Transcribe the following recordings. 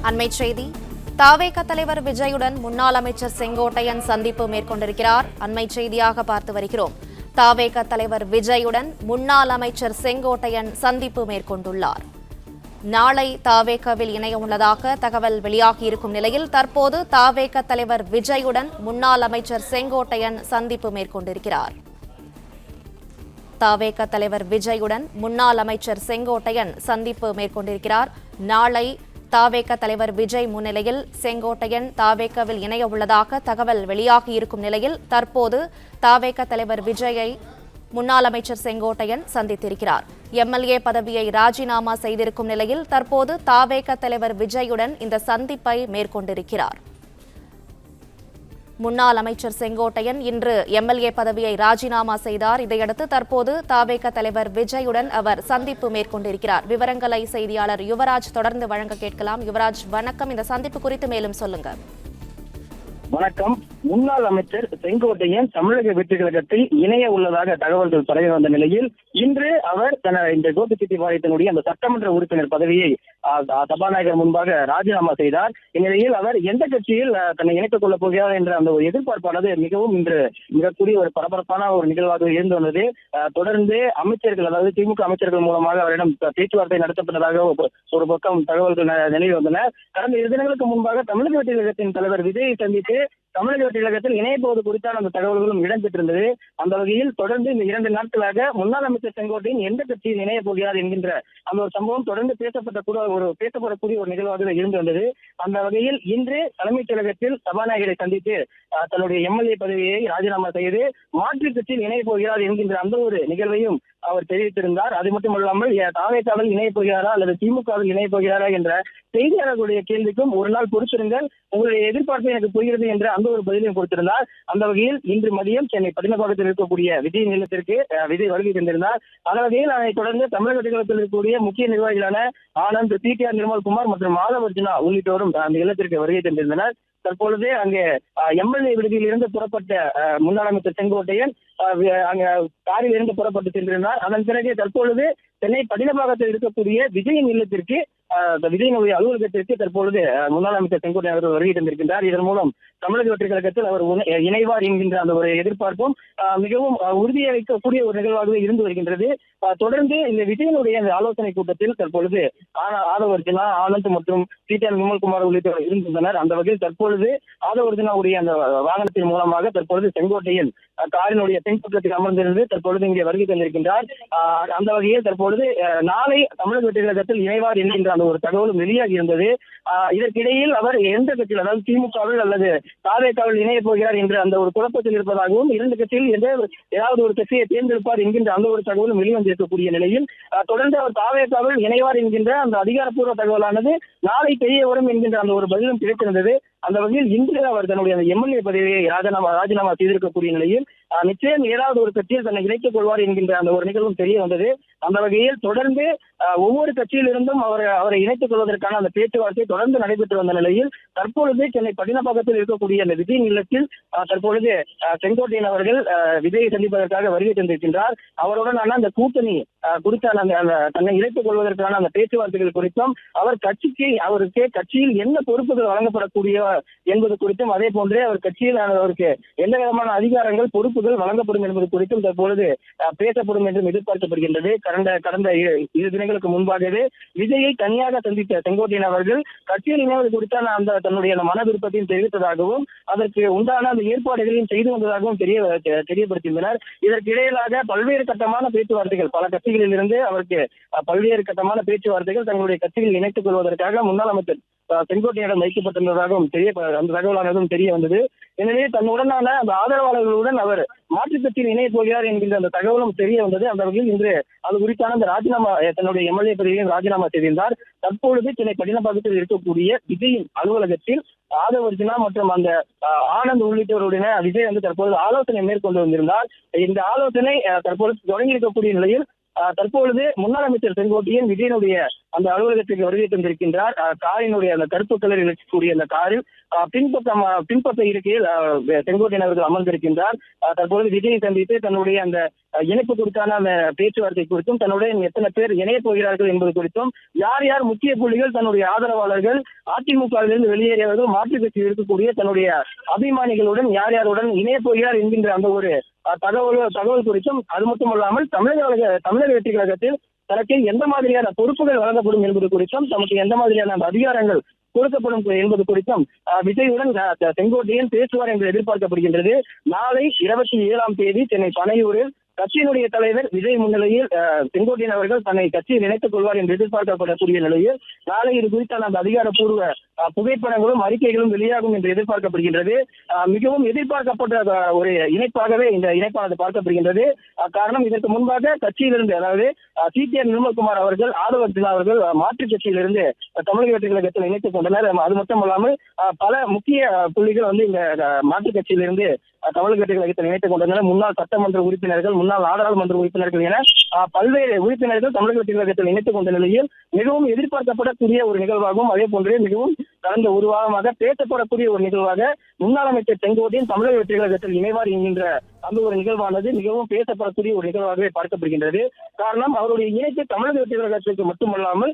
அண்மை செய்தி. தவேக தலைவர் விஜயுடன் முன்னாள் அமைச்சர் செங்கோட்டையன் சந்திப்பு மேற்கொண்டிருக்கிறார். அண்மை செய்தியாக பார்த்து வருகிறோம். தவேக தலைவர் விஜயுடன் முன்னாள் அமைச்சர் செங்கோட்டையன் சந்திப்பு மேற்கொண்டுள்ளார். நாளை தவேகவில் இணைய உள்ளதாக தகவல் வெளியாகியிருக்கும் நிலையில் தற்போது தவேக தலைவர் விஜயுடன் முன்னாள் அமைச்சர் செங்கோட்டையன் சந்திப்பு மேற்கொண்டிருக்கிறார். தவேக தலைவர் விஜயுடன் முன்னாள் அமைச்சர் செங்கோட்டையன் சந்திப்பு மேற்கொண்டிருக்கிறார். நாளை தவேக தலைவர் விஜய் முன்னிலையில் செங்கோட்டையன் தவேகவில் இணைய உள்ளதாக தகவல் வெளியாகியிருக்கும் நிலையில் தற்போது தவேக தலைவர் விஜயை முன்னாள் அமைச்சர் செங்கோட்டையன் சந்தித்திருக்கிறார். எம்எல்ஏ பதவியை ராஜினாமா செய்திருக்கும் நிலையில் தற்போது தவேக தலைவர் விஜயுடன் இந்த சந்திப்பை மேற்கொண்டிருக்கிறார். முன்னாள் அமைச்சர் செங்கோட்டையன் இன்று எம்எல்ஏ பதவியை ராஜினாமா செய்தார். இதையடுத்து தற்போது தவேக தலைவர் விஜயுடன் அவர் சந்திப்பு மேற்கொண்டிருக்கிறார். விவரங்களை செய்தியாளர் யுவராஜ் தொடர்ந்து வழங்க கேட்கலாம். யுவராஜ், வணக்கம். இந்த சந்திப்பு குறித்து மேலும் சொல்லுங்க. வணக்கம். முன்னாள் அமைச்சர் செங்கோட்டையன் தமிழக வெற்றி கழகத்தில் இணைய உள்ளதாக தகவல்கள் பரவி வந்த நிலையில் இன்று அவர் இந்த கோபிச்செட்டிப்பாளையத்தினுடைய அந்த சட்டமன்ற உறுப்பினர் பதவியை சபாநாயகர் முன்பாக ராஜினாமா செய்தார். இந்நிலையில் அவர் எந்த கட்சியில் தன்னை இணைத்துக் கொள்ளப் போகிறார் என்ற அந்த ஒரு எதிர்பார்ப்பானது மிகவும் இன்று மிகக்கூடிய ஒரு பரபரப்பான ஒரு நிகழ்வாக இருந்து வந்தது. தொடர்ந்து அமைச்சர்கள், அதாவது திமுக அமைச்சர்கள் மூலமாக அவரிடம் பேச்சுவார்த்தை நடத்தப்பட்டதாக ஒரு பக்கம் தகவல்கள் நினைவு வந்தன. கடந்த 2 தினங்களுக்கு முன்பாக தமிழக வெற்றி கழகத்தின் தலைவர் விஜயை சந்தித்து தமிழக வெற்றி கழகத்தில் இணைய போவது குறித்தான அந்த தகவல்களும் இடம்பெற்றிருந்தது. அந்த வகையில் தொடர்ந்து இந்த 2 நாட்களாக முன்னாள் அமைச்சர் செங்கோட்டையன் எந்த கட்சியில் இணைய போகிறார் என்கின்ற அந்த ஒரு சம்பவம் தொடர்ந்து பேசப்படக்கூடிய ஒரு நிகழ்வாக இருந்து வந்தது. அந்த வகையில் இன்று தலைமைச் செயலகத்தில் சபாநாயகரை சந்தித்து தன்னுடைய எம்எல்ஏ பதவியை ராஜினாமா செய்து மாற்றுக் கட்சியில் இணைய போகிறார் என்கின்ற அந்த ஒரு நிகழ்வையும் அவர் தெரிவித்திருந்தார். அது மட்டுமல்லாமல் தவேகவில் இணைய போகிறாரா அல்லது திமுகவில் இணைய போகிறாரா என்ற செய்தியாளர்களுடைய கேள்விக்கும் ஒரு நாள் பொறுத்திருங்கள், உங்களுடைய எதிர்பார்ப்பு எனக்கு புரிகிறது என்ற அந்த ஒரு பதிலையும் கொடுத்திருந்தார். அந்த வகையில் இன்று மதியம் சென்னை பட்டினப்பாக்கத்தில் இருக்கக்கூடிய விஜய் நிலையத்திற்கு விஜய் வருகை தந்திருந்தார். அந்த வகையில் அதைத் தொடர்ந்து தமிழக கழகத்தில் இருக்கக்கூடிய முக்கிய நிர்வாகிகளான ஆனந்த், டிடிஆர் நிர்மல்குமார் மற்றும் மாதவர்ஜுனா உள்ளிட்டோரும் அந்த இல்லத்திற்கு வருகை தந்திருந்தனர். தற்பொழுது அங்கே எம்எல்ஏ விடுதியில் இருந்து புறப்பட்ட முன்னாள் அமைச்சர் செங்கோட்டையன் அங்க காரில் இருந்து புறப்பட்டு சென்றிருந்தார். அதன் பிறகு தற்பொழுது சென்னை பட்டினப்பாக்கத்தில் இருக்கக்கூடிய விஜயின் இல்லத்திற்கு விஜயனுடைய அலுவலகத்திற்கு தற்பொழுது முன்னாள் அமைச்சர் செங்கோட்டையன் அவர்கள் வருகை தந்திருக்கின்றார். இதன் மூலம் தமிழக வெற்றி கழகத்தில் அவர் இணைவார் என்கின்ற அந்த ஒரு எதிர்பார்ப்பும் மிகவும் உறுதியளிக்கக்கூடிய ஒரு நிகழ்வாகவே இருந்து வருகின்றது. தொடர்ந்து இந்த விஜயனுடைய அந்த ஆலோசனை கூட்டத்தில் தற்பொழுது ஆதவர்ஜுனா, ஆனந்த் மற்றும் டிடிஆர் நிர்மல்குமார் உள்ளிட்டோர் இருந்திருந்தனர். அந்த வகையில் தற்பொழுது ஆதவர்ஜுனாவுடைய அந்த வாகனத்தின் மூலமாக தற்பொழுது செங்கோட்டையன் காரினுடைய பின்பக்கத்தில் அமர்ந்திருந்து தற்பொழுது இங்கே வருகை தந்திருக்கின்றார். அந்த வகையில் தற்பொழுது நாளை தமிழக வெற்றி கழகத்தில் இணைவார் என்கின்ற அந்த ஒரு தகவலும் வெளியாகி இருந்தது. இதற்கிடையில் அவர் எந்த கட்சியில், அதாவது திமுகவில் அல்லது தவேகவில் இணைய போகிறார் என்ற அந்த ஒரு குழப்பத்தில் இருப்பதாகவும் 2 கட்சியில் ஏதாவது ஒரு கட்சியை தேர்ந்தெடுப்பார் என்கின்ற அந்த ஒரு தகவலும் வெளிவந்திருக்கக்கூடிய நிலையில் தொடர்ந்து அவர் தவேகவில் இணைவார் என்கின்ற அந்த அதிகாரப்பூர்வ தகவலானது நாளை தெரிய வரும் என்கின்ற அந்த ஒரு பதிலும் கிடைத்திருந்தது. அந்த வகையில் இன்று அவர் தன்னுடைய அந்த எம்எல்ஏ பதவியை ராஜினாமா செய்திருக்கக்கூடிய நிலையில் நிச்சயம் ஏதாவது ஒரு கட்சியில் தன்னை இணைத்துக் கொள்வார் என்கின்ற அந்த ஒரு நிகழ்வும் தெரிய வந்தது. அந்த வகையில் தொடர்ந்து ஒவ்வொரு கட்சியிலிருந்தும் அவரை இணைத்துக் கொள்வதற்கான அந்த பேச்சுவார்த்தை தொடர்ந்து நடைபெற்று வந்த நிலையில் தற்பொழுது சென்னை பட்டினப்பாக்கத்தில் இருக்கக்கூடிய அந்த விஜய் இல்லத்தில் தற்பொழுது செங்கோட்டையன் அவர்கள் விஜயை சந்திப்பதற்காக வருகை தந்திருக்கின்றார். அவருடனான அந்த கூட்டணி குறித்தான தன்னை இணைத்துக் கொள்வதற்கான அந்த பேச்சுவார்த்தைகள் குறித்தும் அவருக்கு கட்சியில் என்ன பொறுப்புகள் வழங்கப்படக்கூடிய என்பது குறித்தும், அதே போன்றே அவர் கட்சியில் அவருக்கு எந்த விதமான அதிகாரங்கள் பொறுப்புகள் வழங்கப்படும் என்பது குறித்தும் தற்பொழுது பேசப்படும் என்றும் எதிர்பார்க்கப்படுகின்றது. கடந்த 2 தினங்களுக்கு முன்பாகவே விஜயை தனியாக சந்தித்த செங்கோட்டையன் அவர்கள் கட்சியில் இணைவது குறித்தான அந்த தன்னுடைய மன விருப்பத்தையும் தெரிவித்ததாகவும் அதற்கு உண்டான அந்த ஏற்பாடுகளையும் செய்து வந்ததாகவும் தெரியப்படுத்தியுள்ளனர். இதற்கு இடையிலாக பல்வேறு கட்டமான பேச்சுவார்த்தைகள் பல கட்சிகளில் இருந்து அவருக்கு பல்வேறு கட்டமான பேச்சுவார்த்தைகள் தங்களுடைய கட்சியில் இணைத்துக் கொள்வதற்காக முன்னாள் அமைச்சர் செங்கோட்டையிடம் வைக்கப்பட்டிருந்ததாகவும் அந்த தகவலானதும் தெரிய வந்தது. எனவே தன்னுடனான அந்த ஆதரவாளர்களுடன் அவர் மாற்றுக் கட்சியில் இணைய போகிறார் என்கின்ற அந்த தகவலும் தெரிய வந்தது. அந்த வகையில் இன்று அது குறித்தான அந்த ராஜினாமா தன்னுடைய எம்எல்ஏ பதவியையும் ராஜினாமா செய்திருந்தார். தற்பொழுது சென்னை பட்டினப்பாக்கத்தில் இருக்கக்கூடிய விஜயின் அலுவலகத்தில் ஆதவர்ஜுனா மற்றும் அந்த ஆனந்த் உள்ளிட்டவருடைய விஜய் தற்பொழுது ஆலோசனை மேற்கொண்டு வந்திருந்தார். இந்த ஆலோசனை தற்பொழுது தொடங்கி இருக்கக்கூடிய நிலையில் தற்பொழுது முன்னாள் அமைச்சர் செங்கோட்டையன் விஜயனுடைய அந்த அலுவலகத்திற்கு வருகை தந்திருக்கின்றார். காரினுடைய அந்த கருப்பு கலரில் இருக்கக்கூடிய அந்த காரில் பின்பக்க இருக்கையில் செங்கோட்டையன் அவர்கள் அமர்ந்திருக்கின்றார். தற்போது விஜயை சந்தித்து தன்னுடைய அந்த இணைப்பு குறித்தான அந்த பேச்சுவார்த்தை குறித்தும் தன்னுடைய எத்தனை பேர் இணையப் போகிறார்கள் என்பது குறித்தும் யார் யார் முக்கிய புள்ளிகள் தன்னுடைய ஆதரவாளர்கள் அதிமுகவிலிருந்து வெளியேறியவர்கள் மாற்றுக் கட்சியில் இருக்கக்கூடிய தன்னுடைய அபிமானிகளுடன் யார் யாருடன் இணையப் போகிறார் என்கின்ற அந்த ஒரு தகவல் குறித்தும் அது மட்டுமல்லாமல் தமிழக வெற்றி கழகத்தில் தனக்கு எந்த மாதிரியான பொறுப்புகள் வழங்கப்படும் என்பது குறித்தும் தமக்கு எந்த மாதிரியான அந்த அதிகாரங்கள் கொடுக்கப்படும் என்பது குறித்தும் விஜயுடன் செங்கோட்டையன் பேசுவார் என்று எதிர்பார்க்கப்படுகின்றது. நாளை 27ஆம் தேதி சென்னை பனையூரில் கட்சியினுடைய தலைவர் விஜய் முன்னிலையில் செங்கோட்டையன் அவர்கள் தன்னை கட்சியில் இணைத்துக் கொள்வார் என்று எதிர்பார்க்கப்படக்கூடிய நிலையில் நாளை இது குறித்தான அந்த அதிகாரப்பூர்வ புகைப்படங்களும் அறிக்கைகளும் வெளியாகும் என்று எதிர்பார்க்கப்படுகின்றது. மிகவும் எதிர்பார்க்கப்பட்ட ஒரு இணைப்பாகவே இந்த இணைப்பானது பார்க்கப்படுகின்றது. காரணம், இதற்கு முன்பாக கட்சியிலிருந்து, அதாவது CTR நிர்மல்குமார் அவர்கள், ஆதவர்ஜுனா அவர்கள் மாற்றுக் கட்சியிலிருந்து தமிழக வெற்றி கழகத்தில் இணைத்துக் கொண்டனர். அது மட்டுமல்லாமல் பல முக்கிய புள்ளிகள் இந்த மாற்றுக் கட்சியிலிருந்து தமிழக வெற்றி கழகத்தில் இணைத்துக் கொண்டனர். முன்னாள் சட்டமன்ற உறுப்பினர்கள், முன்னாள் நாடாளுமன்ற உறுப்பினர்கள் என பல்வேறு உறுப்பினர்கள் தமிழக வெற்றி கழகத்தில் இணைத்துக் கொண்ட நிலையில் மிகவும் எதிர்பார்க்கப்படக்கூடிய ஒரு நிகழ்வாகவும், அதே போன்றே மிகவும் கடந்த ஒரு வாரமாக பேசப்படக்கூடிய ஒரு நிகழ்வாக முன்னாள் அமைச்சர் செங்கோட்டையன் தமிழக வெற்றி கழகத்தில் இணைவார் என்கின்ற அந்த ஒரு நிகழ்வானது மிகவும் பேசப்படக்கூடிய ஒரு நிகழ்வாகவே பார்க்கப்படுகின்றது. காரணம், அவருடைய இணைப்பு தமிழக வெற்றி கழகத்திற்கு மட்டுமல்லாமல்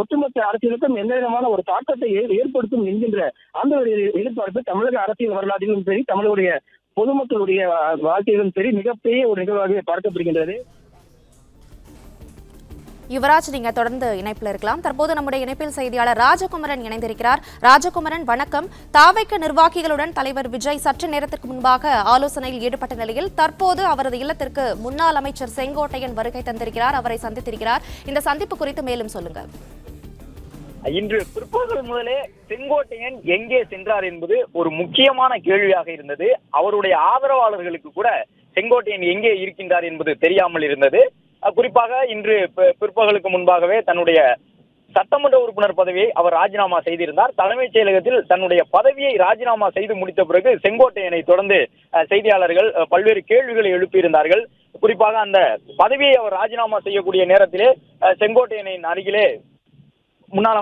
ஒட்டுமொத்த அரசியலுக்கும் எந்த விதமான ஒரு தாக்கத்தை ஏற்படுத்தும் என்கின்ற அந்த ஒரு எதிர்பார்ப்பு தமிழக அரசியல் வரலாற்றிலும் சரி, தமிழருடைய பொதுமக்களுடைய வாழ்க்கையிலும் சரி மிகப்பெரிய ஒரு நிகழ்வாகவே பார்க்கப்படுகின்றது. யுவராஜ், நீங்க தொடர்ந்து இணைப்பில் இருக்கலாம். தற்போது நம்முடைய இணைப்பில் செய்தியாளர் ராஜகுமரன் இணைந்திருக்கிறார். ராஜகுமரன், வணக்கம். தாவேக நிர்வாகிகளுடன் தலைவர் விஜய் சற்று நேரத்திற்கு முன்பாக ஆலோசனையில் ஈடுபட்ட நிலையில் தற்போது அவரது இல்லத்திற்கு முன்னாள் அமைச்சர் செங்கோட்டையன் வருகை தந்திருக்கிறார், அவரை சந்தித்திருக்கிறார். இந்த சந்திப்பு குறித்து மேலும் சொல்லுங்க. இன்று பிற்பகல் முதலே செங்கோட்டையன் எங்கே சென்றார் என்பது ஒரு முக்கியமான கேள்வியாக இருந்தது. அவருடைய ஆதரவாளர்களுக்கு கூட செங்கோட்டையன் எங்கே இருக்கின்றார் என்பது தெரியாமல் இருந்தது. குறிப்பாக இன்று பிற்பகலுக்கு முன்பாகவே தன்னுடைய சட்டமன்ற உறுப்பினர் பதவியை அவர் ராஜினாமா செய்திருந்தார். தலைமைச் செயலகத்தில் தன்னுடைய பதவியை ராஜினாமா செய்து முடித்த பிறகு செங்கோட்டையனை தொடர்ந்து செய்தியாளர்கள் பல்வேறு கேள்விகளை எழுப்பியிருந்தார்கள். குறிப்பாக அந்த பதவியை அவர் ராஜினாமா செய்யக்கூடிய நேரத்திலே செங்கோட்டையனின் அருகிலே முன்னாள்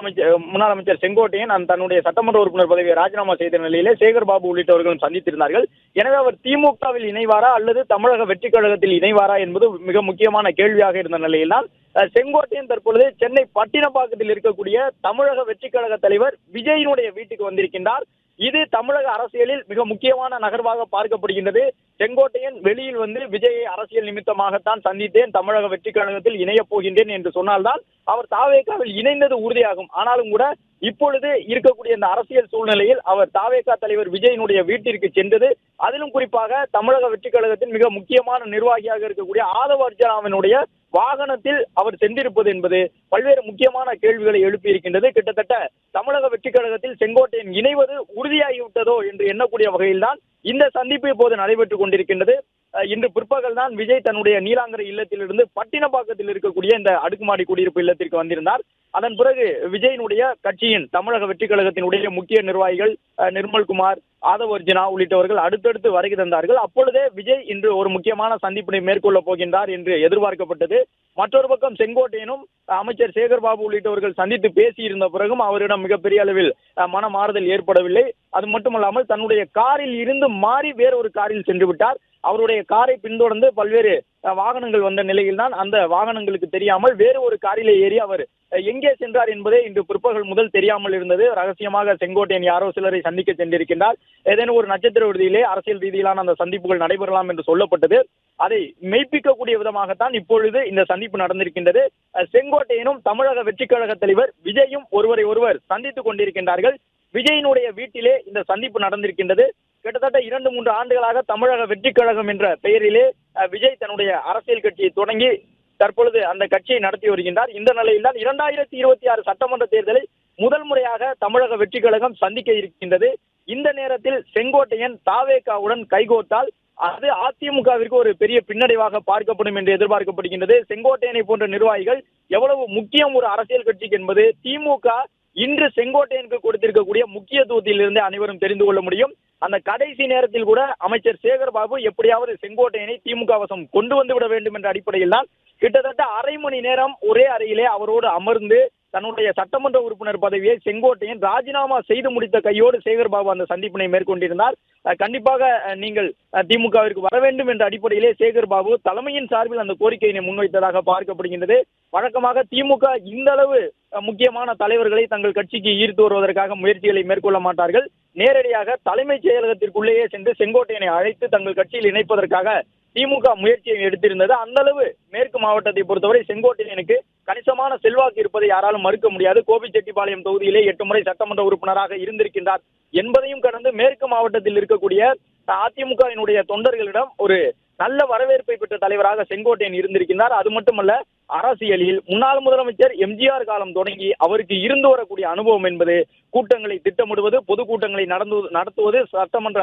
அமைச்சர் செங்கோட்டையன் தன்னுடைய சட்டமன்ற உறுப்பினர் பதவியை ராஜினாமா செய்த நிலையிலே சேகர் பாபு உள்ளிட்டவர்களும் சந்தித்திருந்தார்கள். எனவே அவர் திமுகவில் இணைவாரா அல்லது தமிழக வெற்றி கழகத்தில் இணைவாரா என்பது மிக முக்கியமான கேள்வியாக இருந்த நிலையில்தான் செங்கோட்டையன் தற்பொழுது சென்னை பட்டினப்பாக்கத்தில் இருக்கக்கூடிய தமிழக வெற்றி கழக தலைவர் விஜயினுடைய வீட்டுக்கு வந்திருக்கின்றார். இது தமிழக அரசியலில் மிக முக்கியமான நகர்வாக பார்க்கப்படுகின்றது. செங்கோட்டையன் வெளியில் விஜயை அரசியல் நிமித்தமாகத்தான் சந்தித்தேன், தமிழக வெற்றி கழகத்தில் இணையப் போகின்றேன் என்று சொன்னால்தான் அவர் தாவேகாவில் இணைந்தது உறுதியாகும். ஆனாலும் கூட இப்பொழுது இருக்கக்கூடிய இந்த அரசியல் சூழ்நிலையில் அவர் தாவேகா தலைவர் விஜயினுடைய வீட்டிற்கு சென்றது, அதிலும் குறிப்பாக தமிழக வெற்றி கழகத்தின் மிக முக்கியமான நிர்வாகியாக இருக்கக்கூடிய ஆதவர்ஜனாவினுடைய வாகனத்தில் அவர் சென்றிருப்பது என்பது பல்வேறு முக்கியமான கேள்விகளை எழுப்பி இருக்கின்றது. கிட்டத்தட்ட தமிழக வெற்றி கழகத்தில் செங்கோட்டையன் இணைவது உறுதியாகிவிட்டதோ என்று எண்ணக்கூடிய வகையில்தான் இந்த சந்திப்பு இப்போது நடைபெற்றுக் கொண்டிருக்கின்றது. இன்று பிற்பகல் தான் விஜய் தன்னுடைய நீலாங்கரை இல்லத்திலிருந்து பட்டினப்பாக்கத்தில் இருக்கக்கூடிய இந்த அடுக்குமாடி குடியிருப்பு இல்லத்திற்கு வந்திருந்தார். அதன் பிறகு விஜயினுடைய கட்சியின் தமிழக வெற்றி கழகத்தினுடைய முக்கிய நிர்வாகிகள் நிர்மல்குமார், ஆதவர்ஜுனா உள்ளிட்டவர்கள் அடுத்தடுத்து வருகை தந்தார்கள். அப்பொழுதே விஜய் இன்று ஒரு முக்கியமான சந்திப்பினை மேற்கொள்ள போகின்றார் என்று எதிர்பார்க்கப்பட்டது. மற்றொரு பக்கம் செங்கோட்டையனும் அமைச்சர் சேகர் பாபு உள்ளிட்டவர்கள் சந்தித்து பேசியிருந்த பிறகும் அவரிடம் மிகப்பெரிய அளவில் மனமாறுதல் ஏற்படவில்லை. அது மட்டுமல்லாமல் தன்னுடைய காரில் இருந்து மாறி வேறொரு காரில் சென்று விட்டார். அவருடைய காரை பின்தொடர்ந்து பல்வேறு வாகனங்கள் வந்த நிலையில் தான் அந்த வாகனங்களுக்கு தெரியாமல் வேறு ஒரு காரிலே ஏறி அவர் எங்கே சென்றார் என்பதே இன்று பிற்பகல் முதல் தெரியாமல் இருந்தது. ரகசியமாக செங்கோட்டையன் யாரோ சிலரை சந்திக்க சென்றிருக்கின்றார், ஏதேனும் ஒரு நட்சத்திர விடுதியிலே அரசியல் ரீதியிலான அந்த சந்திப்புகள் நடைபெறலாம் என்று சொல்லப்பட்டது. அதை மெய்ப்பிக்கக்கூடிய விதமாகத்தான் இப்பொழுது இந்த சந்திப்பு நடந்திருக்கின்றது. செங்கோட்டையனும் தமிழக வெற்றி கழக தலைவர் விஜயும் ஒருவரை ஒருவர் சந்தித்துக் கொண்டிருக்கின்றார்கள். விஜயினுடைய வீட்டிலே இந்த சந்திப்பு நடந்திருக்கின்றது. கிட்டத்தட்ட 2-3 ஆண்டுகளாக தமிழக வெற்றி கழகம் என்ற பெயரிலே விஜய் தன்னுடைய அரசியல் கட்சியை தொடங்கி தற்பொழுது அந்த கட்சியை நடத்தி வருகின்றார். இந்த நிலையில் தான் 2026 சட்டமன்ற தேர்தலை முதல் முறையாக தமிழக வெற்றி கழகம் சந்திக்க இருக்கின்றது. இந்த நேரத்தில் செங்கோட்டையன் தாவேகாவுடன் கைகோர்த்தால் அது அதிமுகவிற்கு ஒரு பெரிய பின்னடைவாக பார்க்கப்படும் என்று எதிர்பார்க்கப்படுகின்றது. செங்கோட்டையனை போன்ற நிர்வாகிகள் எவ்வளவு முக்கியம் ஒரு அரசியல் கட்சிக்கு என்பது திமுக இன்று செங்கோட்டையனுக்கு கொடுத்திருக்கக்கூடிய முக்கியத்துவத்தில் இருந்து அனைவரும் தெரிந்து கொள்ள முடியும். அந்த கடைசி நேரத்தில் கூட அமைச்சர் சேகர் பாபு எப்படியாவது செங்கோட்டையனை திமுக வசம் கொண்டு வந்து விட வேண்டும் என்ற அடிப்படையில் தான் கிட்டத்தட்ட அரை மணி நேரம் ஒரே அறையிலே அவரோடு அமர்ந்து தன்னுடைய சட்டமன்ற உறுப்பினர் பதவியை செங்கோட்டையன் ராஜினாமா செய்து முடித்த கையோடு சேகர்பாபு அந்த சந்திப்பினை மேற்கொண்டிருந்தார். கண்டிப்பாக நீங்கள் திமுகவிற்கு வர வேண்டும் என்ற அடிப்படையிலே சேகர்பாபு தலைமையின் சார்பில் அந்த கோரிக்கையினை முன்வைத்ததாக பார்க்கப்படுகின்றது. வழக்கமாக திமுக இந்த அளவு முக்கியமான தலைவர்களை தங்கள் கட்சிக்கு ஈர்த்து வருவதற்காக முயற்சிகளை மேற்கொள்ள மாட்டார்கள். நேரடியாக தலைமைச் செயலகத்திற்குள்ளேயே சென்று செங்கோட்டையனை அழைத்து தங்கள் கட்சியில் இணைப்பதற்காக திமுக முயற்சியை எடுத்திருந்தது. அந்த அளவு மேற்கு மாவட்டத்தை பொறுத்தவரை செங்கோட்டையனுக்கு கணிசமான செல்வாக்கு இருப்பதை யாராலும் மறுக்க முடியாது. கோபிச்செட்டிப்பாளையம் தொகுதியிலே 8 முறை சட்டமன்ற உறுப்பினராக இருந்திருக்கின்றார் என்பதையும் கடந்து மேற்கு மாவட்டத்தில் இருக்கக்கூடிய அதிமுகவினுடைய தொண்டர்களிடம் ஒரு நல்ல வரவேற்பை பெற்ற தலைவராக செங்கோட்டையன் இருந்திருக்கின்றார். அது மட்டுமல்ல, அரசியலில் முன்னாள் முதலமைச்சர் எம்ஜிஆர் காலம் தொடங்கி அவருக்கு இருந்து வரக்கூடிய அனுபவம் என்பது கூட்டங்களை திட்டமிடுவது, பொதுக்கூட்டங்களை நடத்துவது, சட்டமன்ற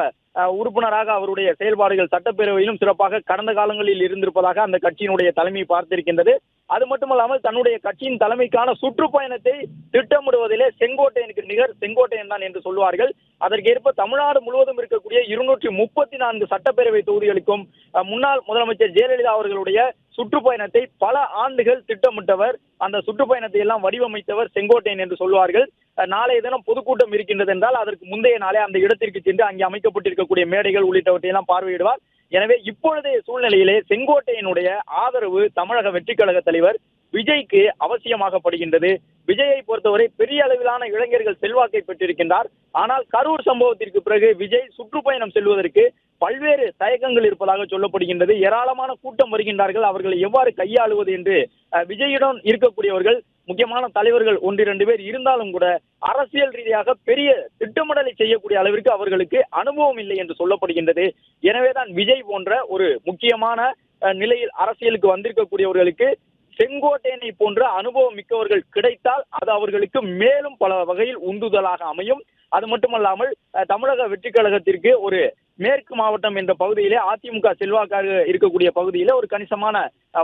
உறுப்பினராக அவருடைய செயல்பாடுகள் சட்டப்பேரவையிலும் சிறப்பாக கடந்த காலங்களில் இருந்திருப்பதாக அந்த கட்சியினுடைய தலைமை பார்த்திருக்கின்றது. அது மட்டுமல்லாமல் தன்னுடைய கட்சியின் தலைமைக்கான சுற்றுப்பயணத்தை திட்டமிடுவதிலே செங்கோட்டையனுக்கு நிகர் செங்கோட்டையன் தான் என்று சொல்வார்கள். அதற்கேற்ப தமிழ்நாடு முழுவதும் இருக்கக்கூடிய 234 சட்டப்பேரவை தொகுதிகளுக்கும் முன்னாள் முதலமைச்சர் ஜெயலலிதா அவர்களுடைய சுற்றுப்பயணத்தை பல ஆண்டுகள் திட்டமிட்டவர், அந்த சுற்றுப்பயணத்தை எல்லாம் வடிவமைத்தவர் செங்கோட்டையன் என்று சொல்வார்கள். நாளைய தினம் பொதுக்கூட்டம் இருக்கின்றது என்றால் அதற்கு முந்தைய நாளே அந்த இடத்திற்கு சென்று அங்கே அமைக்கப்பட்டிருக்கக்கூடிய மேடைகள் உள்ளிட்டவற்றை எல்லாம் பார்வையிடுவார். எனவே இப்பொழுதைய சூழ்நிலையிலே செங்கோட்டையனுடைய ஆதரவு தமிழக வெற்றி கழக தலைவர் விஜய்க்கு அவசியமாகப்படுகின்றது. விஜயை பொறுத்தவரை பெரிய அளவிலான இளைஞர்கள் செல்வாக்கை பெற்றிருக்கின்றார். ஆனால் கரூர் சம்பவத்திற்கு பிறகு விஜய் சுற்றுப்பயணம் செல்வதற்கு பல்வேறு தயக்கங்கள் இருப்பதாக சொல்லப்படுகின்றது. ஏராளமான கூட்டம் வருகின்றார்கள், அவர்களை எவ்வாறு கையாளுவது என்று விஜயிடம் இருக்கக்கூடியவர்கள் முக்கியமான தலைவர்கள் 1-2 பேர் இருந்தாலும் கூட அரசியல் ரீதியாக பெரிய திட்டமிடலை செய்யக்கூடிய அளவிற்கு அவர்களுக்கு அனுபவம் இல்லை என்று சொல்லப்படுகின்றது. எனவேதான் விஜய் போன்ற ஒரு முக்கியமான நிலையில் அரசியலுக்கு வந்திருக்கக்கூடியவர்களுக்கு செங்கோட்டையனை போன்ற அனுபவம் மிக்கவர்கள் கிடைத்தால் அது அவர்களுக்கு மேலும் பல வகையில் உந்துதலாக அமையும். அது மட்டுமல்லாமல் தமிழக வெற்றி கழகத்திற்கு ஒரு மேற்கு மாவட்டம் என்ற பகுதியிலே அதிமுக செல்வாக்காக இருக்கக்கூடிய பகுதியிலே ஒரு கணிசமான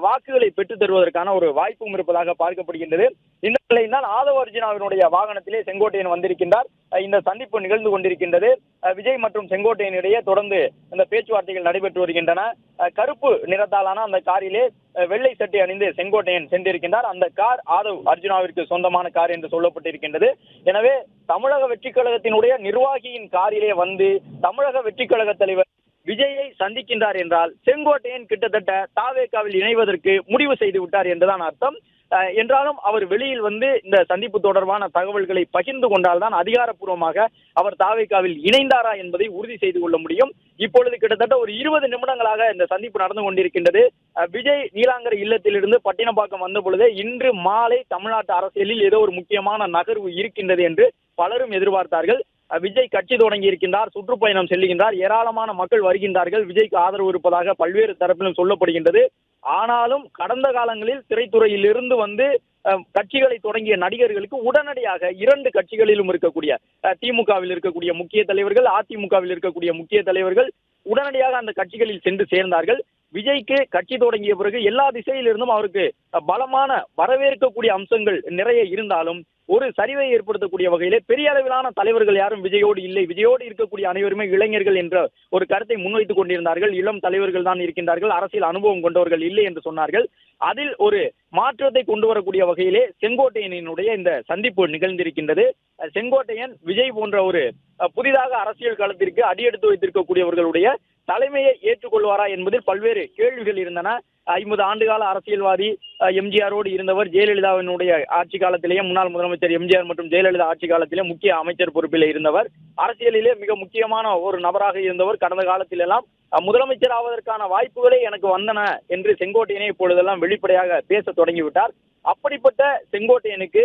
வாக்குகளை பெற்றுத் தருவதற்கான ஒரு வாய்ப்பும் இருப்பதாக பார்க்கப்படுகின்றது. இந்த நிலையில் தான் ஆதவ அர்ஜுனாவினுடைய வாகனத்திலே செங்கோட்டையன் வந்திருக்கின்றார். இந்த சந்திப்பு நிகழ்ந்து கொண்டிருக்கின்றது. விஜய் மற்றும் செங்கோட்டையன் இடையே தொடர்ந்து இந்த பேச்சுவார்த்தைகள் நடைபெற்று வருகின்றன. கருப்பு நிறத்தாலான அந்த காரிலே வெள்ளை சட்டை அணிந்து செங்கோட்டையன் சென்றிருக்கின்றார். அந்த கார் ஆதவ் அர்ஜுனாவிற்கு சொந்தமான கார் என்று சொல்லப்பட்டிருக்கின்றது. எனவே தமிழக வெற்றி கழகத்தினுடைய நிர்வாகியின் காரிலே வந்து தமிழக வெற்றி கழக தலைவர் விஜயை சந்திக்கின்றார் என்றால் செங்கோட்டையன் கிட்டத்தட்ட தாவேகாவில் இணைவதற்கு முடிவு செய்து விட்டார் என்றுதான் அர்த்தம். என்றாலும் அவர் வெளியில் வந்து இந்த சந்திப்பு தொடர்பான தகவல்களை பகிர்ந்து கொண்டால்தான் அதிகாரப்பூர்வமாக அவர் தாவேகாவில் இணைந்தாரா என்பதை உறுதி செய்து கொள்ள முடியும். இப்பொழுது கிட்டத்தட்ட ஒரு 20 நிமிடங்களாக இந்த சந்திப்பு நடந்து கொண்டிருக்கின்றது. விஜய் நீலாங்கரை இல்லத்திலிருந்து பட்டினப்பாக்கம் வந்த பொழுதே இன்று மாலை தமிழ்நாட்டு அரசியலில் ஏதோ ஒரு முக்கியமான நகர்வு இருக்கின்றது என்று பலரும் எதிர்பார்த்தார்கள். விஜய் கட்சி தொடங்கி இருக்கின்றார், சுற்றுப்பயணம் செல்லுகின்றார், ஏராளமான மக்கள் வருகின்றார்கள், விஜய்க்கு ஆதரவு இருப்பதாக பல்வேறு தரப்பிலும் சொல்லப்படுகின்றது. ஆனாலும் கடந்த காலங்களில் திரைத்துறையில் இருந்து வந்து கட்சிகளை தொடங்கிய நடிகர்களுக்கு உடனடியாக 2 கட்சிகளிலும் இருக்கக்கூடிய திமுகவில் இருக்கக்கூடிய முக்கிய தலைவர்கள், அதிமுகவில் இருக்கக்கூடிய முக்கிய தலைவர்கள் உடனடியாக அந்த கட்சிகளில் சென்று சேர்ந்தார்கள். விஜய்க்கு கட்சி தொடங்கிய பிறகு எல்லா திசையிலிருந்தும் அவருக்கு பலமான வரவேற்கக்கூடிய அம்சங்கள் நிறைய இருந்தாலும் ஒரு சரிவை ஏற்படுத்தக்கூடிய வகையிலே பெரிய அளவிலான தலைவர்கள் யாரும் விஜயோடு இல்லை. விஜயோடு இருக்கக்கூடிய அனைவருமே இளைஞர்கள் என்ற ஒரு கருத்தை முன்வைத்துக் கொண்டிருந்தார்கள். இளம் தலைவர்கள் தான் இருக்கின்றார்கள், அரசியல் அனுபவம் கொண்டவர்கள் இல்லை என்று சொன்னார்கள். அதில் ஒரு மாற்றத்தை கொண்டு வரக்கூடிய வகையிலே செங்கோட்டையனுடைய இந்த சந்திப்பு நிகழ்ந்திருக்கின்றது. செங்கோட்டையன் விஜய் போன்ற ஒரு புதிதாக அரசியல் களத்திற்கு அடியெடுத்து வைத்திருக்கக்கூடியவர்களுடைய தலைமையை ஏற்றுக்கொள்வாரா என்பதில் பல்வேறு கேள்விகள் இருந்தன. 50 ஆண்டுகால அரசியல்வாதி எம்ஜிஆரோடு இருந்தவர். ஜெயலலிதாவினுடைய ஆட்சி காலத்திலேயே முன்னாள் முதலமைச்சர் எம்ஜிஆர் மற்றும் ஜெயலலிதா ஆட்சி காலத்திலே முக்கிய அமைச்சர் பொறுப்பில் இருந்தவர். அரசியலிலே மிக முக்கியமான ஒரு நபராக இருந்தவர். கடந்த காலத்திலெல்லாம் முதலமைச்சர் ஆவதற்கான வாய்ப்புகளே எனக்கு வந்தன என்று செங்கோட்டையனை இப்பொழுதெல்லாம் வெளிப்படையாக பேச தொடங்கிவிட்டார். அப்படிப்பட்ட செங்கோட்டையனுக்கு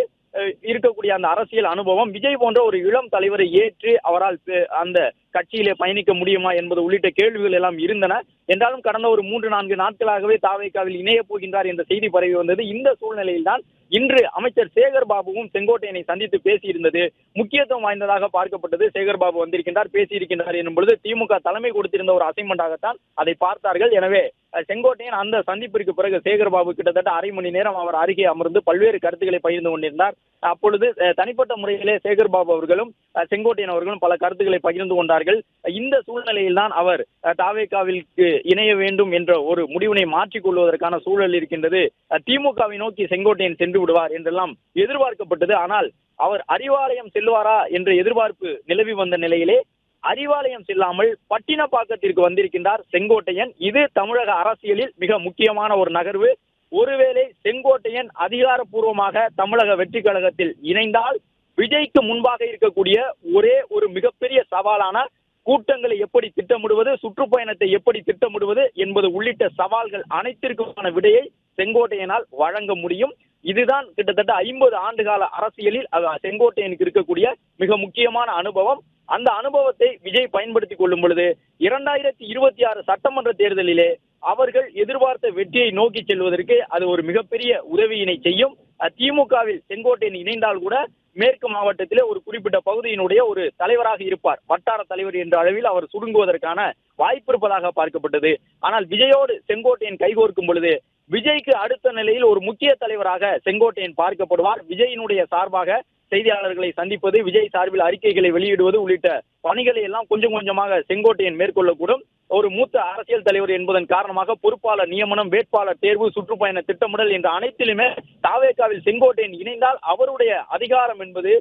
இருக்கக்கூடிய அந்த அரசியல் அனுபவம் விஜய் போன்ற ஒரு இளம் தலைவரை ஏற்று அவரால் அந்த கட்சியிலே பயணிக்க முடியுமா என்பது உள்ளிட்ட கேள்விகள் எல்லாம் இருந்தன. என்றாலும் கடந்த ஒரு 3-4 நாட்களாகவே தாவேகாவில் இணைய போகின்றார் என்ற செய்தி பரவி வந்தது. இந்த சூழ்நிலையில் தான் இன்று அமைச்சர் சேகர்பாபுவும் செங்கோட்டையனை சந்தித்து பேசியிருந்தது முக்கியத்துவம் வாய்ந்ததாக பார்க்கப்பட்டது. சேகர்பாபு வந்திருக்கின்றார், பேசியிருக்கின்றார் என்னும் பொழுது திமுக தலைமை கொடுத்திருந்த ஒரு அசைன்மெண்டாகத்தான் அதை பார்த்தார்கள். எனவே செங்கோட்டையன் அந்த சந்திப்பிற்கு பிறகு சேகர்பாபு கிட்டத்தட்ட அரை மணி நேரம் அவர் அருகே அமர்ந்து பல்வேறு கருத்துக்களை பகிர்ந்து கொண்டிருந்தார். அப்பொழுது தனிப்பட்ட முறையிலே சேகர்பாபு அவர்களும் செங்கோட்டையன் அவர்களும் பல கருத்துக்களை பகிர்ந்து கொண்டார்கள். இந்த சூழ்நிலையில் தான் அவர் தாவேகாவிற்கு இணைய வேண்டும் என்ற ஒரு முடிவினை மாற்றிக் கொள்வதற்கான சூழல் இருக்கின்றது. திமுகவை நோக்கி செங்கோட்டையன் சென்று விடுவார் என்றெல்லாம் எதிர்பார்க்கப்பட்டது. ஆனால் அவர் அறிவாலயம் செல்வாரா என்ற எதிர்பார்ப்பு நிலவி வந்த நிலையிலே அறிவாலயம் செல்லாமல் பட்டினப்பாக்கத்திற்கு வந்திருக்கின்றார் செங்கோட்டையன். இது தமிழக அரசியலில் மிக முக்கியமான ஒரு நகர்வு. ஒருவேளை செங்கோட்டையன் அதிகாரப்பூர்வமாக தமிழக வெற்றி கழகத்தில் இணைந்தால் விஜய்க்கு முன்பாக இருக்கக்கூடிய ஒரே ஒரு மிகப்பெரிய சவாலான கூட்டங்களை எப்படி திட்டமிடுவது, சுற்றுப்பயணத்தை எப்படி திட்டமிடுவது என்பது உள்ளிட்ட சவால்கள் அனைத்திற்குமான விடையை செங்கோட்டையனால் வழங்க முடியும். இதுதான் கிட்டத்தட்ட 50 ஆண்டுகால அரசியலில் செங்கோட்டையனுக்கு இருக்கக்கூடிய மிக முக்கியமான அனுபவம். அந்த அனுபவத்தை விஜய் பயன்படுத்திக் கொள்ளும் பொழுது 2026 சட்டமன்ற தேர்தலிலே அவர்கள் எதிர்பார்த்த வெற்றியை நோக்கி செல்வதற்கு அது ஒரு மிகப்பெரிய உதவியினை செய்யும். திமுகவில் செங்கோட்டையன் இணைந்தால் கூட மேற்கு மாவட்டத்திலே ஒரு குறிப்பிட்ட பகுதியினுடைய ஒரு தலைவராக இருப்பார். வட்டார தலைவர் என்ற அளவில் அவர் சுருங்குவதற்கான வாய்ப்பு இருப்பதாக பார்க்கப்பட்டது. ஆனால் விஜயோடு செங்கோட்டையன் கைகோர்க்கும் பொழுது விஜய்க்கு அடுத்த நிலையில் ஒரு முக்கிய தலைவராக செங்கோட்டையன் பார்க்கப்படுவார். விஜயினுடைய சார்பாக செய்தியாளர்களை சந்திப்பது, விஜய் சார்பில் அறிக்கைகளை வெளியிடுவது உள்ளிட்ட பணிகளை எல்லாம் கொஞ்சம் கொஞ்சமாக செங்கோட்டையன் மேற்கொள்ளக்கூடும். ஒரு மூத்த அரசியல் தலைவர் என்பதன் காரணமாக பொறுப்பாளர் நியமனம், வேட்பாளர் தேர்வு, சுற்றுப்பயண திட்டமிடல் என்ற அனைத்திலுமே தாவேகாவில் செங்கோட்டையன் இணைந்தால் அவருடைய அதிகாரம் என்பது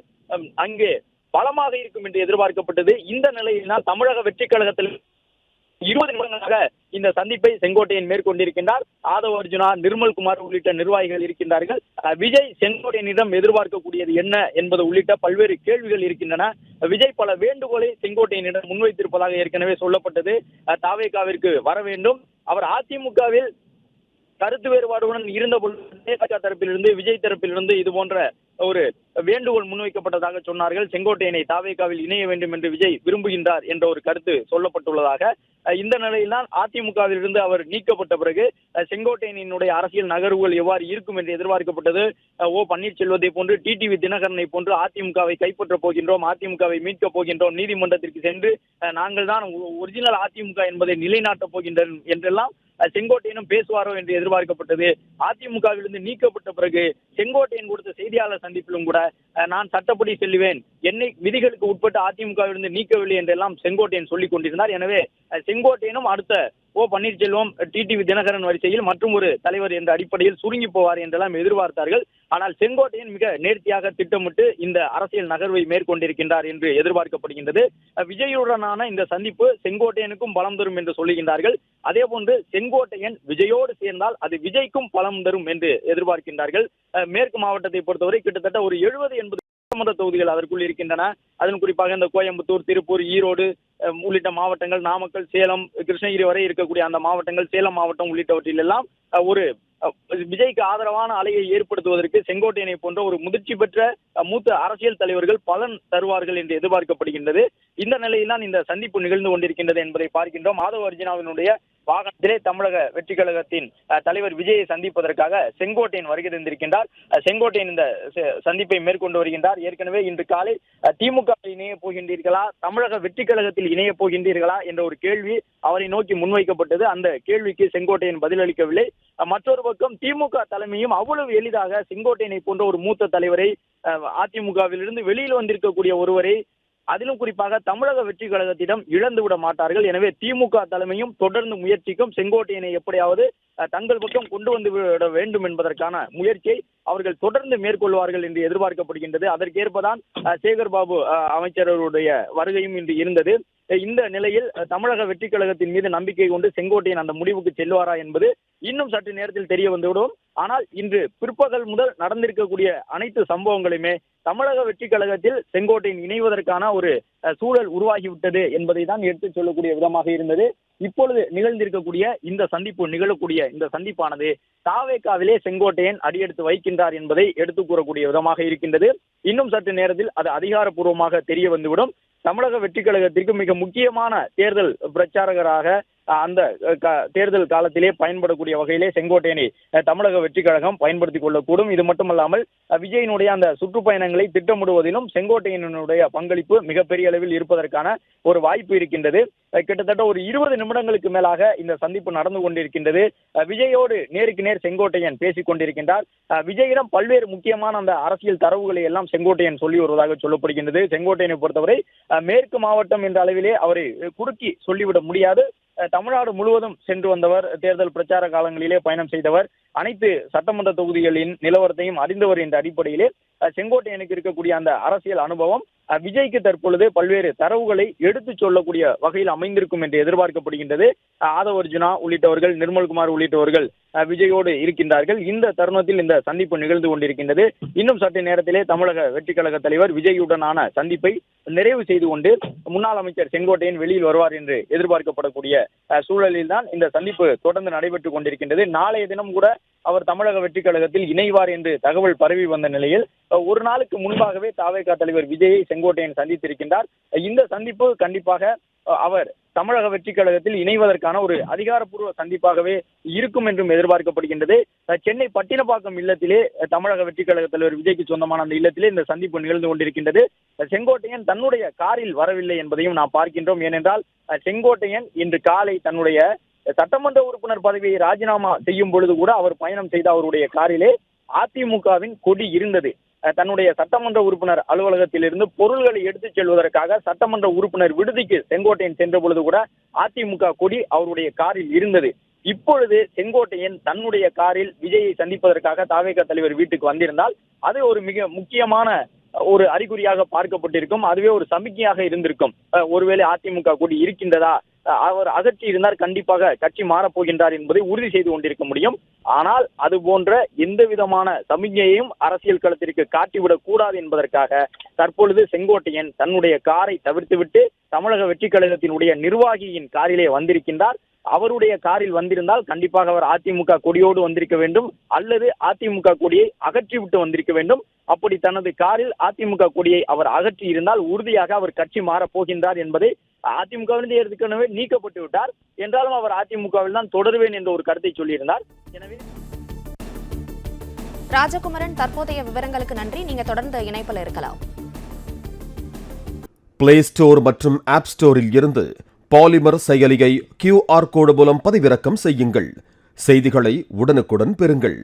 அங்கே பலமாக இருக்கும் என்று எதிர்பார்க்கப்பட்டது. இந்த நிலையில்தான் தமிழக வெற்றி கழகத்தில் 20 நிமிடங்களாக இந்த சந்திப்பை செங்கோட்டையன் மேற்கொண்டிருக்கின்றார். ஆதவ அர்ஜுனா, நிர்மல்குமார் உள்ளிட்ட நிர்வாகிகள் இருக்கின்றார்கள். விஜய் செங்கோட்டையனிடம் எதிர்பார்க்கக்கூடியது என்ன என்பது உள்ளிட்ட பல்வேறு கேள்விகள் இருக்கின்றன. விஜய் பல வேண்டுகோளை செங்கோட்டையனிடம் முன்வைத்திருப்பதாக ஏற்கனவே சொல்லப்பட்டது. தாவேகாவிற்கு வர வேண்டும். அவர் அதிமுகவில் கருத்து வேறுபாடுடன் இருந்த பொழுது தரப்பிலிருந்து, விஜய் தரப்பிலிருந்து இது போன்ற ஒரு வேண்டுகோள் முன்வைக்கப்பட்டதாக சொன்னார்கள். செங்கோட்டையனை தாவேகாவில் இணைய வேண்டும் என்று விஜய் விரும்புகின்றார் என்ற ஒரு கருத்து சொல்லப்பட்டுள்ளதாக. இந்த நிலையில்தான் அதிமுகவில் இருந்து அவர் நீக்கப்பட்ட பிறகு செங்கோட்டையனுடைய அரசியல் நகர்வுகள் எவ்வாறு இருக்கும் என்று எதிர்பார்க்கப்பட்டது. ஓ பன்னீர்செல்வத்தை போன்று, டிடிவி தினகரனை போன்று அதிமுகவை கைப்பற்ற போகின்றோம், அதிமுகவை மீட்கப் போகின்றோம், நீதிமன்றத்திற்கு சென்று நாங்கள் தான் ஒரிஜினல் அதிமுக என்பதை நிலைநாட்டப் போகின்றோம் என்றெல்லாம் செங்கோட்டையனும் பேசுவாரோ என்று எதிர்பார்க்கப்பட்டது. அதிமுகவிலிருந்து நீக்கப்பட்ட பிறகு செங்கோட்டையன் கொடுத்த செய்தியாளர் சந்திப்பிலும் கூட நான் சட்டப்படி செல்லுவேன், என்னை விதிகளுக்கு உட்பட்டு அதிமுகவிலிருந்து நீக்கவில்லை என்றெல்லாம் செங்கோட்டையன் சொல்லிக் கொண்டிருந்தார். எனவே செங்கோட்டையனும் அடுத்த ஓ பன்னீர்செல்வம், டிடிவி தினகரன் வரிசையில் மற்றும் ஒரு தலைவர் என்ற அடிப்படையில் சுருங்கி போவார் என்றெல்லாம் எதிர்பார்த்தார்கள். ஆனால் செங்கோட்டையன் மிக நேர்த்தியாக திட்டமிட்டு இந்த அரசியல் நகர்வை மேற்கொண்டிருக்கின்றார் என்று எதிர்பார்க்கப்படுகின்றது. விஜயுடனான இந்த சந்திப்பு செங்கோட்டையனுக்கும் பலம் தரும் என்று சொல்லுகின்றார்கள். அதே போன்று செங்கோட்டையன் விஜயோடு சேர்ந்தால் அது விஜய்க்கும் பலம் தரும் என்று எதிர்பார்க்கின்றார்கள். மேற்கு மாவட்டத்தை பொறுத்தவரை கிட்டத்தட்ட ஒரு 70-80 சட்டமன்ற தொகுதிகள் அதற்குள் இருக்கின்றன. அதன் குறிப்பாக இந்த கோயம்புத்தூர், திருப்பூர், ஈரோடு உள்ளிட்ட மாவட்டங்கள், நாமக்கல், சேலம், கிருஷ்ணகிரி வரை இருக்கக்கூடிய அந்த மாவட்டங்கள், சேலம் மாவட்டம் உள்ளிட்டவற்றில் எல்லாம் ஒரு விஜய்க்கு ஆதரவான அலையை ஏற்படுத்துவதற்கு செங்கோட்டையனை போன்ற ஒரு முதிர்ச்சி பெற்ற மூத்த அரசியல் தலைவர்கள் பலன் தருவார்கள் என்று எதிர்பார்க்கப்படுகின்றது. இந்த நிலையில்தான் இந்த சந்திப்பு நிகழ்ந்து கொண்டிருக்கின்றது என்பதை பார்க்கின்றோம். ஆதவ அர்ஜுனாவினுடைய வாகனத்திலே தமிழக வெற்றி கழகத்தின் தலைவர் விஜயை சந்திப்பதற்காக செங்கோட்டையன் வருகை தந்திருக்கின்றார். செங்கோட்டையன் இந்த சந்திப்பை மேற்கொண்டு வருகின்றார். ஏற்கனவே இன்று காலை திமுக இணைய போகின்றீர்களா, தமிழக வெற்றி கழகத்தில் இணைய போகின்றீர்களா என்ற ஒரு கேள்வி அவரை நோக்கி முன்வைக்கப்பட்டது. அந்த கேள்விக்கு செங்கோட்டையன் பதிலளிக்கவில்லை. மற்றொரு பக்கம் திமுக தலைமையும் அவ்வளவு எளிதாக செங்கோட்டையனை போன்ற ஒரு மூத்த தலைவரை, அதிமுகவிலிருந்து வெளியில் வந்திருக்கக்கூடிய ஒருவரை, அதிலும் குறிப்பாக தமிழக வெற்றி கழகத்திடம் இழந்து விட மாட்டார்கள். எனவே திமுக தலைமையும் தொடர்ந்து முயற்சிக்கும். செங்கோட்டையனை எப்படியாவது தங்கள் பக்கம் கொண்டு வந்து விட வேண்டும் என்பதற்கான முயற்சியை அவர்கள் தொடர்ந்து மேற்கொள்வார்கள் என்று எதிர்பார்க்கப்படுகின்றது. அதற்கேற்பதான் சேகர்பாபு அமைச்சர்களுடைய வருகையும் இன்று இருந்தது. இந்த நிலையில் தமிழக வெற்றி கழகத்தின் மீது நம்பிக்கை கொண்டு செங்கோட்டையன் அந்த முடிவுக்கு செல்வாரா என்பது இன்னும் சற்று நேரத்தில் தெரிய வந்துவிடும். ஆனால் இன்று பிற்பகல் முதல் நடந்திருக்கக்கூடிய அனைத்து சம்பவங்களுமே தமிழக வெற்றி கழகத்தில் செங்கோட்டையன் இணைவதற்கான ஒரு சூழல் உருவாகிவிட்டது என்பதை தான் எடுத்துச் சொல்லக்கூடிய விதமாக இருந்தது. இப்பொழுது நிகழ்ந்திருக்கக்கூடிய இந்த சந்திப்பு, நிகழக்கூடிய இந்த சந்திப்பானது தாவேகாவிலே செங்கோட்டையன் அடியெடுத்து வைக்கின்றார் என்பதை எடுத்துக் கூறக்கூடிய விதமாக இருக்கின்றது. இன்னும் சற்று நேரத்தில் அது அதிகாரப்பூர்வமாக தெரிய வந்துவிடும். தமிழக வெற்றி கழகத்திற்கு மிக முக்கியமான தேர்தல் பிரச்சாரகராக அந்த தேர்தல் காலத்திலே பயன்படக்கூடிய வகையிலே செங்கோட்டையனை தமிழக வெற்றி கழகம் பயன்படுத்திக் கொள்ளக்கூடும். இது மட்டுமல்லாமல் விஜயினுடைய அந்த சுற்றுப்பயணங்களை திட்டமிடுவதிலும் செங்கோட்டையனுடைய பங்களிப்பு மிகப்பெரிய அளவில் இருப்பதற்கான ஒரு வாய்ப்பு இருக்கின்றது. கிட்டத்தட்ட ஒரு 20 நிமிடங்களுக்கு மேலாக இந்த சந்திப்பு நடந்து கொண்டிருக்கின்றது. விஜயோடு நேருக்கு நேர் செங்கோட்டையன் பேசிக் கொண்டிருக்கின்றார். விஜயிடம் பல்வேறு முக்கியமான அந்த அரசியல் தரவுகளை எல்லாம் செங்கோட்டையன் சொல்லி வருவதாக சொல்லப்படுகின்றது. செங்கோட்டையனை பொறுத்தவரை மேற்கு மாவட்டம் என்ற அளவிலே அவரை குறுக்கி சொல்லிவிட முடியாது. தமிழ்நாடு முழுவதும் சென்று வந்தவர், தேர்தல் பிரச்சார காலங்களிலே பயணம் செய்தவர், அனைத்து சட்டமன்ற தொகுதிகளின் நிலவரத்தையும் அறிந்தவர் என்ற அடிப்படையிலே செங்கோட்டையனுக்கு இருக்கக்கூடிய அந்த அரசியல் அனுபவம் விஜய்க்கு தற்பொழுது பல்வேறு தரவுகளை எடுத்துச் சொல்லக்கூடிய வகையில் அமைந்திருக்கும் என்று எதிர்பார்க்கப்படுகின்றது. ஆதவ் அர்ஜுனா உள்ளிட்டவர்கள், நிர்மல்குமார் உள்ளிட்டவர்கள் விஜயோடு இருக்கின்றார்கள். இந்த தருணத்தில் இந்த சந்திப்பு நிகழ்ந்து கொண்டிருக்கின்றது. இன்னும் சற்று நேரத்திலே தமிழக வெற்றி கழக தலைவர் விஜயுடனான சந்திப்பை நிறைவு செய்து கொண்டு முன்னாள் அமைச்சர் செங்கோட்டையன் வெளியில் வருவார் என்று எதிர்பார்க்கப்படக்கூடிய சூழலில் தான் இந்த சந்திப்பு தொடர்ந்து நடைபெற்றுக் கொண்டிருக்கின்றது. நாளைய தினம் கூட அவர் தமிழக வெற்றி கழகத்தில் இணைவார் என்று தகவல் பரவி வந்த நிலையில் ஒரு நாளுக்கு முன்பாகவே தவேக தலைவர் விஜயை செங்கோட்டையன் சந்தித்திருக்கின்றார். இந்த சந்திப்பு கண்டிப்பாக அவர் தமிழக வெற்றி கழகத்தில் இணைவதற்கான ஒரு அதிகாரப்பூர்வ சந்திப்பாகவே இருக்கும் என்றும் எதிர்பார்க்கப்படுகின்றது. சென்னை பட்டினப்பாக்கம் இல்லத்திலே தமிழக வெற்றி கழக தலைவர் விஜய்க்கு சொந்தமான அந்த இல்லத்திலே இந்த சந்திப்பு நிகழ்ந்து கொண்டிருக்கின்றது. செங்கோட்டையன் தன்னுடைய காரில் வரவில்லை என்பதையும் நாம் பார்க்கின்றோம். ஏனென்றால் செங்கோட்டையன் இன்று காலை தன்னுடைய சட்டமன்ற உறுப்பினர் பதவியை ராஜினாமா செய்யும் பொழுது கூட அவர் பயணம் செய்த அவருடைய காரிலே அதிமுகவின் கொடி இருந்தது. தன்னுடைய சட்டமன்ற உறுப்பினர் அலுவலகத்திலிருந்து பொருள்களை எடுத்துச் செல்வதற்காக சட்டமன்ற உறுப்பினர் விடுதிக்கு செங்கோட்டையன் சென்ற பொழுது கூட அதிமுக கொடி அவருடைய காரில் இருந்தது. இப்பொழுது செங்கோட்டையன் தன்னுடைய காரில் விஜயை சந்திப்பதற்காக தவேக தலைவர் வீட்டுக்கு வந்திருந்தால் அது ஒரு மிக முக்கியமான ஒரு அறிகுறியாக பார்க்கப்பட்டிருக்கும். அதுவே ஒரு சமிக்கையாக இருந்திருக்கும். ஒருவேளை அதிமுக கொடி இருக்கின்றதா, அவர் அகற்றி இருந்தால் கண்டிப்பாக கட்சி மாறப்போகின்றார் என்பதை உறுதி செய்து கொண்டிருக்க முடியும். ஆனால் அது போன்ற எந்த விதமான சமிக்கையையும் அரசியல் களத்திற்கு காட்டிவிடக் கூடாது என்பதற்காக தற்பொழுது செங்கோட்டையன் தன்னுடைய காரை தவிர்த்துவிட்டு தமிழக வெற்றி கழகத்தினுடைய நிர்வாகியின் காரிலே வந்திருக்கின்றார். அவருடைய காரில் வந்திருந்தால் கண்டிப்பாக அவர் அதிமுக கொடியோடு வந்திருக்க வேண்டும், அல்லது அதிமுக கொடியை அகற்றிவிட்டு வந்திருக்க வேண்டும். அப்படி தனது காரில் அதிமுக கொடியை அவர் அகற்றி இருந்தால் உறுதியாக அவர் கட்சி மாறப் போகின்றார் என்பதை அதிமுகவிலிருந்து ஏற்கனவே நீக்கப்பட்டு விட்டார். என்றாலும் அவர் அதிமுகவில் தான் தொடருவேன் என்ற ஒரு கருத்தை சொல்லியிருந்தார். எனவே ராஜகுமரன், தற்போதைய விவரங்களுக்கு நன்றி. நீங்க தொடர்ந்து இணைப்பில் இருக்கலாம். பிளே ஸ்டோர் மற்றும் ஆப் ஸ்டோரில் இருந்து பாலிமர் செயலியை QR கோடு மூலம் பதிவிறக்கம் செய்யுங்கள். செய்திகளை உடனுக்குடன் பெறுங்கள்.